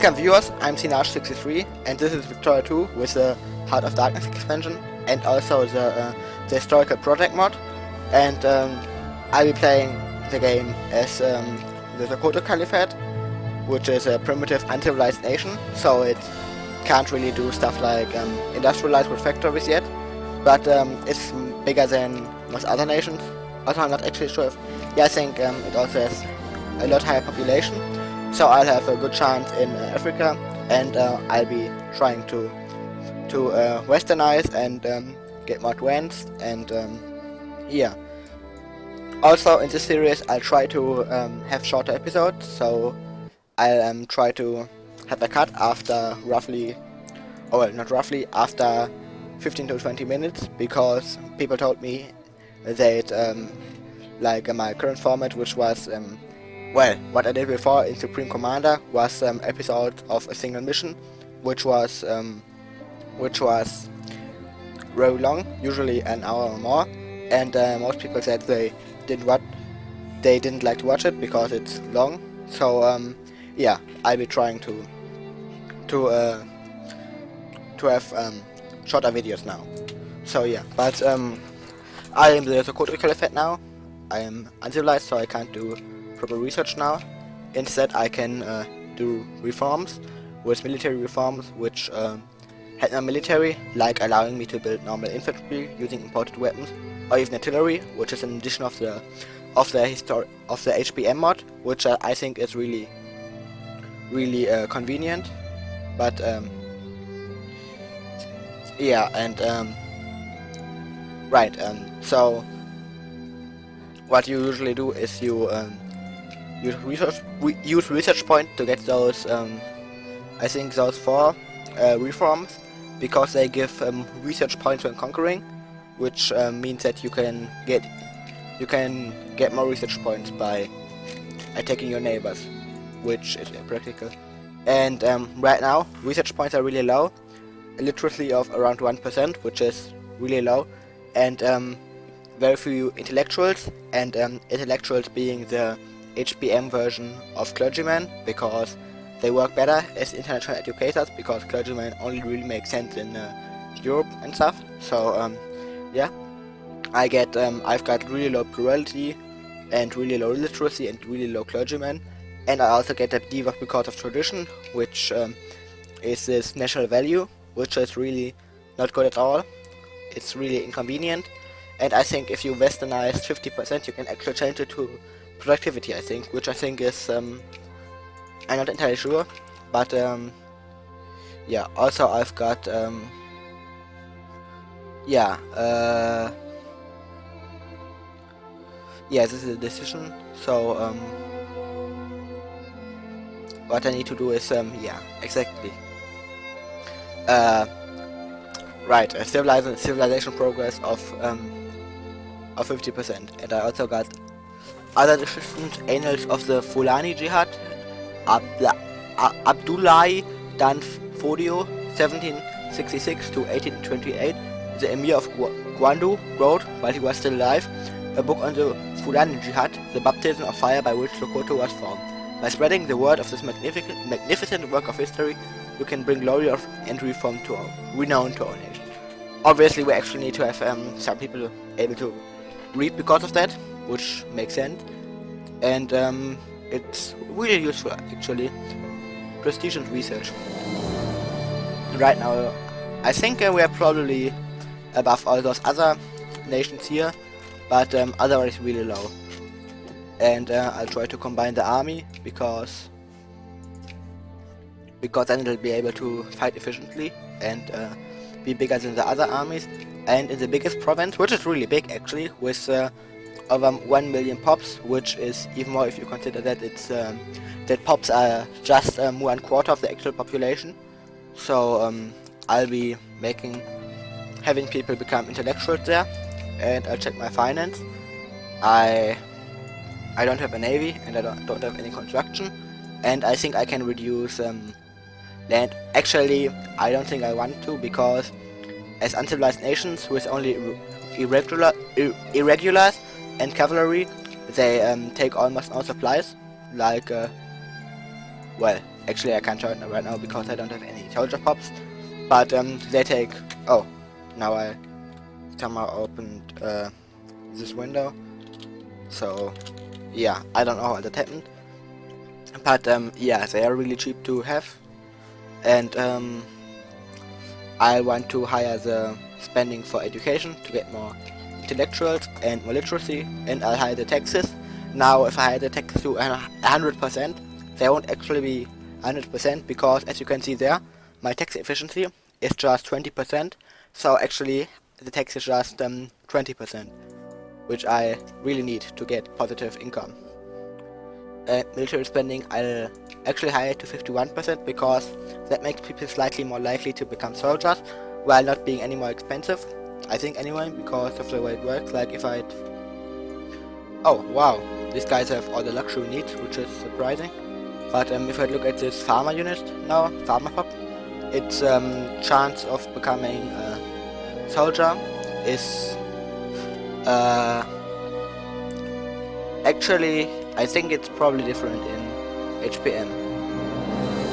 Welcome viewers, I'm Sinaj63 and this is Victoria 2 with the Heart of Darkness expansion and also the historical project mod, and I'll be playing the game as the Sokoto Caliphate, which is a primitive uncivilized nation, so it can't really do stuff like industrialized with factories yet, but it's bigger than most other nations. Also, I'm not actually sure if, I think it also has a lot higher population. So I'll have a good chance in Africa, and I'll be trying to westernize and get more advanced, and yeah. Also in this series I'll try to have shorter episodes, so I'll try to have a cut after roughly, not roughly, after 15 to 20 minutes, because people told me that like my current format, which was what I did before in Supreme Commander, was episode of a single mission, which was very long, usually an hour or more, and most people said they didn't like to watch it because it's long. So yeah, I'll be trying to have shorter videos now. So yeah, but I am the Sokoto Caliphate now. I am uncivilized, so I can't do proper research now. Instead I can do reforms, with military reforms, which help my military, like allowing me to build normal infantry using imported weapons, or even artillery, which is an addition of the HPM mod, which I think is really convenient. But yeah, and right, so what you usually do is you use research point to get those I think those 4 reforms, because they give research points when conquering, which means that you can get more research points by attacking your neighbors, which is impractical. And right now research points are really low, a literacy of around 1%, which is really low, and very few intellectuals, and intellectuals being the HPM version of clergymen, because they work better as international educators, because clergymen only really make sense in Europe and stuff. So yeah, I've got really low plurality and really low literacy and really low clergymen, and I also get a debuff because of tradition, which is this national value, which is really not good at all. It's really inconvenient, and I think if you westernize 50%, you can actually change it to productivity, I think, which I think is I'm not entirely sure, but yeah. Also I've got yeah, this is a decision. So what I need to do is yeah, exactly, right, a civilization progress of 50%, and I also got other decisions: Annals of the Fulani Jihad, Abdullahi Dan Fodio, 1766 to 1828, the Emir of Gwandu, wrote, while he was still alive, a book on the Fulani Jihad, the baptism of fire by which Sokoto was formed. By spreading the word of this magnificent work of history, you can bring glory and renown to our nation. Obviously, we actually need to have some people able to read because of that, which makes sense, and it's really useful actually. Prestige and research. Right now, I think we are probably above all those other nations here, but otherwise really low. And I'll try to combine the army, because then it'll be able to fight efficiently and be bigger than the other armies. And in the biggest province, which is really big actually, with over 1 million pops, which is even more if you consider that it's that pops are just 1/4 of the actual population. So I'll be having people become intellectuals there, and I'll check my finance. I don't have a navy, and I don't have any construction, and I think I can reduce land. Actually, I don't think I want to, because as uncivilized nations with only irregulars and cavalry, they take almost no supplies, like well, Actually, I can't join right now because I don't have any soldier pops. But they take. Oh, now I somehow opened this window. So yeah, I don't know how that happened. But yeah, they are really cheap to have, and I want to hire the spending for education to get more intellectuals and more literacy, and I'll hire the taxes. Now, if I hire the taxes to 100%, they won't actually be 100% because, as you can see there, my tax efficiency is just 20%. So actually, the tax is just 20%, which I really need to get positive income. Military spending, I'll actually hire it to 51% because that makes people slightly more likely to become soldiers while not being any more expensive. I think anyway, because of the way it works. Like if I'd... Oh wow, these guys have all the luxury needs, which is surprising. But if I look at this farmer unit now, farmer pop, its chance of becoming a soldier is actually, I think it's probably different in HPM.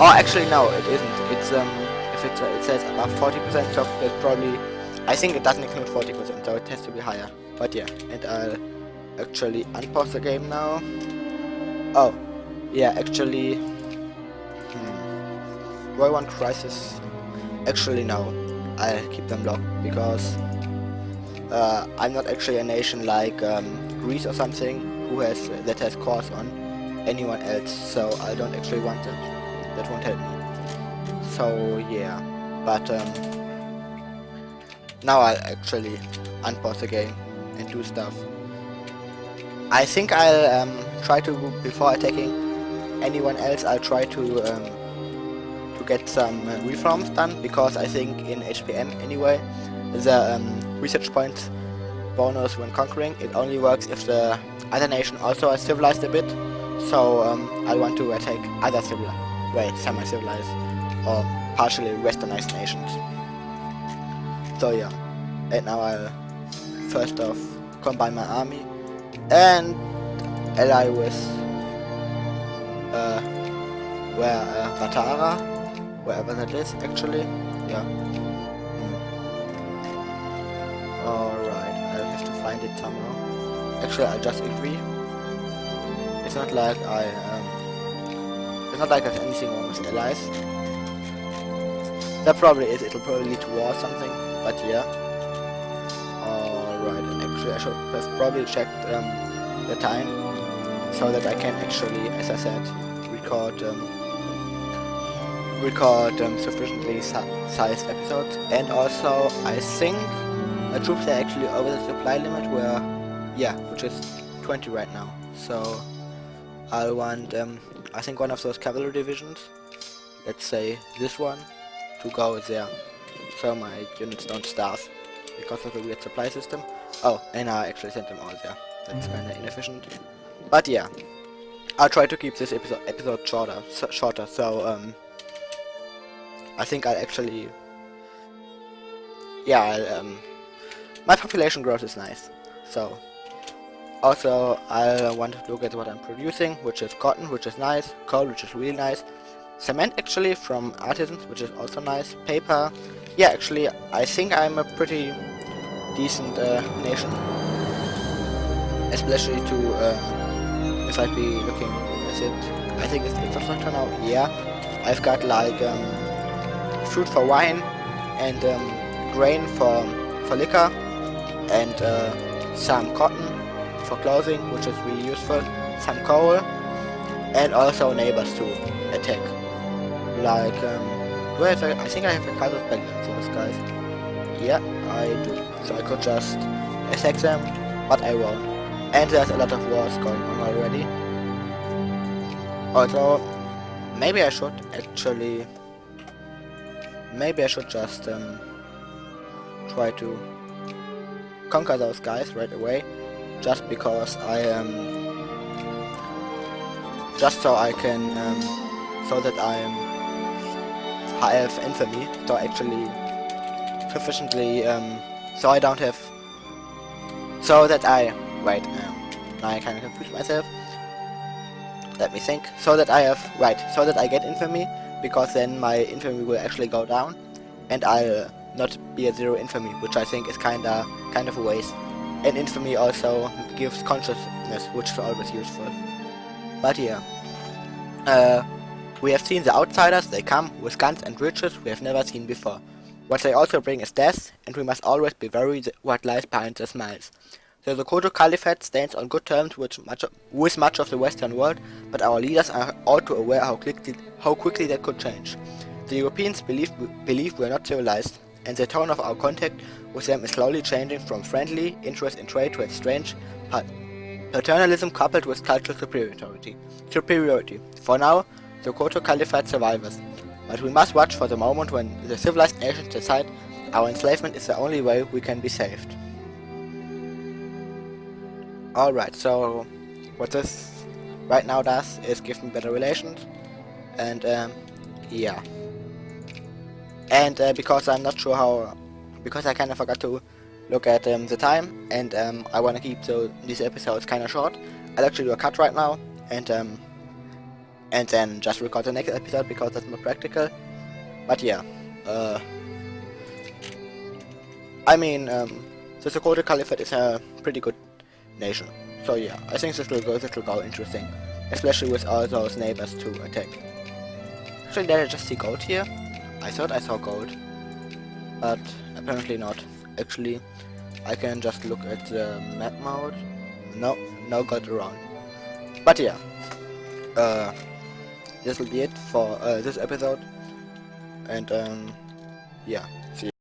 Oh, actually no, it isn't. It's if it says above 40%, so that's probably. I think it doesn't include 40%, so it has to be higher. But yeah, and I'll actually unpause the game now. Oh, yeah, actually, do I want crisis? Actually no, I'll keep them locked because I'm not actually a nation like Greece or something that has cores on anyone else, so I don't actually want that. That won't help me. So yeah, but now I'll actually unpause the game and do stuff. I think I'll try to, before attacking anyone else, I'll try to get some reforms done, because I think in HPM anyway, the research points bonus when conquering, it only works if the other nation also is civilized a bit. So I want to attack other semi-civilized or partially westernized nations. So yeah, and now I'll first off combine my army and ally with Vatara, wherever that is actually. Yeah. Alright, I'll have to find it somehow. Actually, I'll just agree. It's not like there's anything wrong with allies. There probably is. It'll probably lead to war or something. But yeah. Alright, and actually I should have probably checked the time so that I can actually, as I said, record sufficiently sized episodes. And also, I think my troops are actually over the supply limit, which is 20 right now. So I'll want, I think one of those cavalry divisions, let's say this one, to go there, so my units don't starve because of the weird supply system. Oh, and I actually sent them all there. That's kinda inefficient. But yeah, I'll try to keep this episode shorter. So I think I'll actually, my population growth is nice. So also I want to look at what I'm producing, which is cotton, which is nice, coal, which is really nice, cement actually from artisans, which is also nice, paper. Yeah, actually I think I'm a pretty decent nation, especially to if I'd be looking at it. I think it's infrastructure now. Yeah, I've got like fruit for wine and grain for liquor and some cotton for clothing, which is really useful, some coal, and also neighbors to attack. Like, I think I have a cult of Baghdad, so those guys. Yeah, I do. So I could just attack them, but I won't. And there's a lot of wars going on already. Also, maybe I should just try to conquer those guys right away, just because I have infamy, so actually sufficiently so I don't have, so that I now I kind of confused myself. let me think, so that I get infamy, because then my infamy will actually go down, and I'll not be at 0 infamy, which I think is kind of a waste. And infamy also gives consciousness, which is always useful. But yeah, we have seen the outsiders. They come with guns and riches we have never seen before. What they also bring is death, and we must always be wary what lies behind their smiles. The Sokoto Caliphate stands on good terms with much of the Western world, but our leaders are all too aware how quickly that could change. The Europeans believe we are not civilized, and the tone of our contact with them is slowly changing from friendly interest in trade to a strange paternalism coupled with cultural superiority. For now, the Sokoto Caliphate survives, but we must watch for the moment when the civilized nations decide our enslavement is the only way we can be saved. Alright, so what this right now does is give me better relations, and yeah. And because I'm not sure how, because I kinda forgot to look at the time, and I wanna keep these episodes kinda short, I'll actually do a cut right now, and then just record the next episode because that's more practical. But yeah, I mean, the Sokoto Caliphate is a pretty good nation. So yeah, I think this will go interesting, especially with all those neighbors to attack. Actually, did I just see gold here? I thought I saw gold, but apparently not. Actually, I can just look at the map mode. No gold around. But yeah, this will be it for this episode, and yeah, see you.